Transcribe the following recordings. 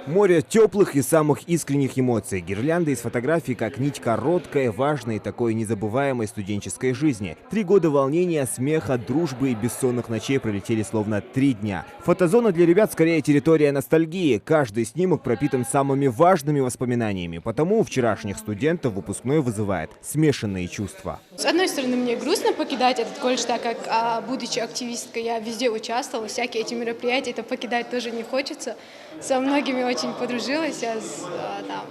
Море теплых и самых искренних эмоций. Гирлянды из фотографий как нить короткой, важной и такой незабываемой студенческой жизни. 3 года волнения, смеха, дружбы и бессонных ночей пролетели словно 3 дня. Фотозона для ребят скорее территория ностальгии. Каждый снимок пропитан самыми важными воспоминаниями. Потому у вчерашних студентов выпускной вызывает смешанные чувства. С одной стороны, мне грустно покидать этот колледж, так как, будучи активисткой, я везде участвовала, всякие эти мероприятия, это покидать тоже не хочется. Со многими очень подружилась, там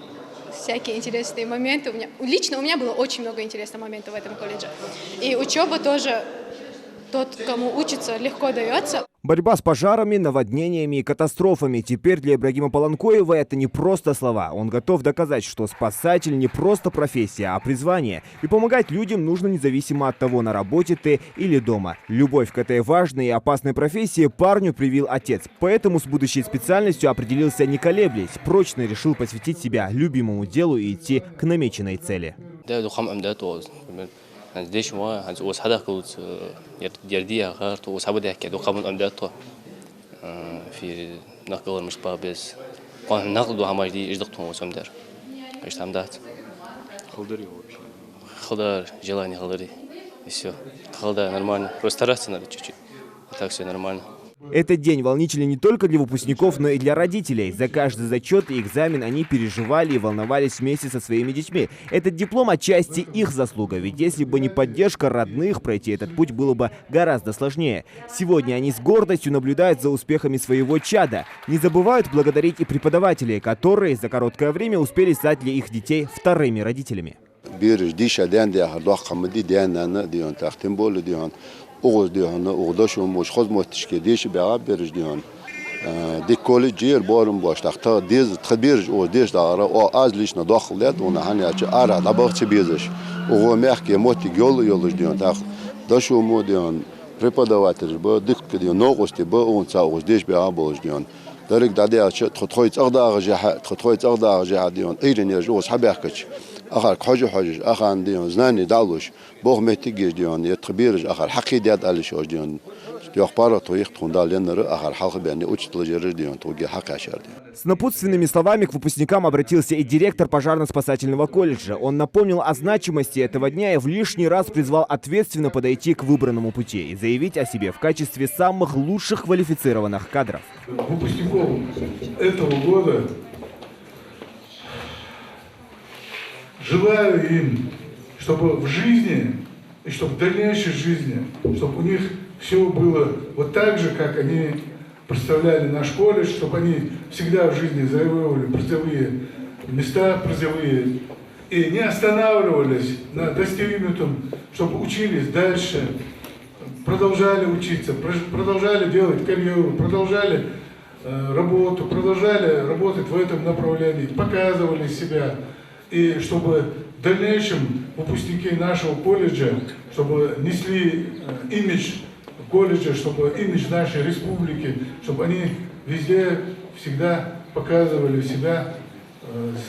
всякие интересные моменты. Лично у меня было очень много интересных моментов в этом колледже. И учеба тоже, тот, кому учится, легко дается. Борьба с пожарами, наводнениями и катастрофами. Теперь для Ибрагима Паланкоева это не просто слова. Он готов доказать, что спасатель не просто профессия, а призвание. И помогать людям нужно независимо от того, на работе ты или дома. Любовь к этой важной и опасной профессии парню привил отец. Поэтому с будущей специальностью определился не колеблясь. Прочно решил посвятить себя любимому делу и идти к намеченной цели. ليش ما هنس هذا كوت يرديها غارت وسابده كده وقاموا أمداته في نقل المشبع بس قان نقل وهم جدي إجدقتهم وسمدر إيش تمدات خلدري هو вообще خلدر جلاني خلدري все خلدر нормально просто стараться надо чуть-чуть так все нормально. Этот день волнительный не только для выпускников, но и для родителей. За каждый зачет и экзамен они переживали и волновались вместе со своими детьми. Этот диплом отчасти их заслуга, ведь если бы не поддержка родных, пройти этот путь было бы гораздо сложнее. Сегодня они с гордостью наблюдают за успехами своего чада. Не забывают благодарить и преподавателей, которые за короткое время успели стать для их детей вторыми родителями. Oğuz diyorsun, oğdaşım boş, xizmet işke değişi bir ağab veriş diyorsun. Dikoli ciğer barım başlak, ta dez, tabir o dez dağara, o az lişne daxiliyat, ona hani açı ara, tabakçı beziş. O mehke moti yolu diyorsun, ta daşumu diyorsun, prepodavatel, bu dik diyorsun, noğusti, bu on sağ oğuz değiş bir ağab boş diyorsun. Darik dadi açı, txoyt ağdağı ciha diyorsun, eğlenir, oğuz habakıç. آخر حاجة آخر ديون زناني دالوش بوخ متيجي ديون يتخبيرج آخر حقيقة على شو ديون يخبره تويخ تخوندال ينر آخر حلقة بيني учитель ديون توجي حق عشر ديون. С напутственными словами к выпускникам обратился и директор пожарно-спасательного колледжа. Он напомнил о значимости этого дня и в лишний раз призвал ответственно подойти к выбранному пути и заявить о себе в качестве самых лучших квалифицированных кадров. Выпускников этого года желаю им, чтобы в жизни, и чтобы в дальнейшей жизни, чтобы у них все было вот так же, как они представляли наш колледж, чтобы они всегда в жизни завоевывали призовые места, призовые, и не останавливались на достигнутом, чтобы учились дальше, продолжали учиться, продолжали делать карьеру, продолжали работу, продолжали работать в этом направлении, показывали себя. И чтобы в дальнейшем выпускники нашего колледжа, чтобы несли имидж колледжа, чтобы имидж нашей республики, чтобы они везде всегда показывали себя с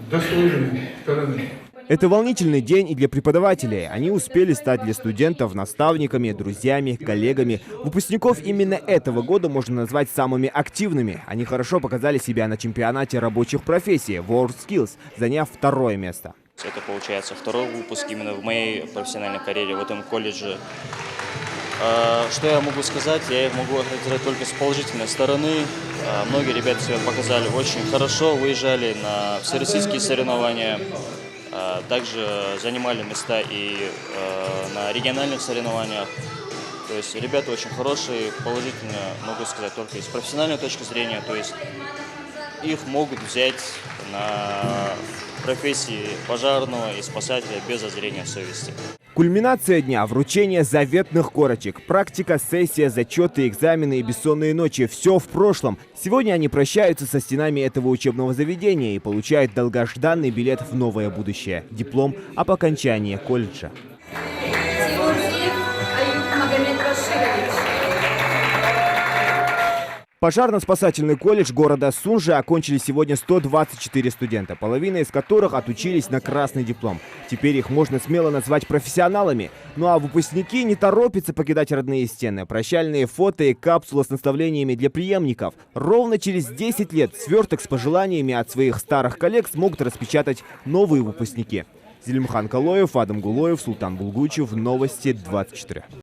достойной стороны. Это волнительный день и для преподавателей. Они успели стать для студентов наставниками, друзьями, коллегами. Выпускников именно этого года можно назвать самыми активными. Они хорошо показали себя на чемпионате рабочих профессий WorldSkills, заняв 2-е место. Это получается 2-й выпуск именно в моей профессиональной карьере в этом колледже. Что я могу сказать? Я могу характеризовать только с положительной стороны. Многие ребята себя показали очень хорошо, выезжали на всероссийские соревнования. Также занимали места и на региональных соревнованиях. То есть ребята очень хорошие, положительно могу сказать только с профессиональной точки зрения. То есть их могут взять на профессии пожарного и спасателя без зазрения совести. Кульминация дня – вручение заветных корочек. Практика, сессия, зачеты, экзамены и бессонные ночи – все в прошлом. Сегодня они прощаются со стенами этого учебного заведения и получают долгожданный билет в новое будущее – диплом об окончании колледжа. Пожарно-спасательный колледж города Сунжи окончили сегодня 124 студента, половина из которых отучились на красный диплом. Теперь их можно смело назвать профессионалами. Ну а выпускники не торопятся покидать родные стены. Прощальные фото и капсулы с наставлениями для преемников. Ровно через 10 лет сверток с пожеланиями от своих старых коллег смогут распечатать новые выпускники. Зелимхан Калоев, Адам Гулоев, Султан Булгучев. Новости 24.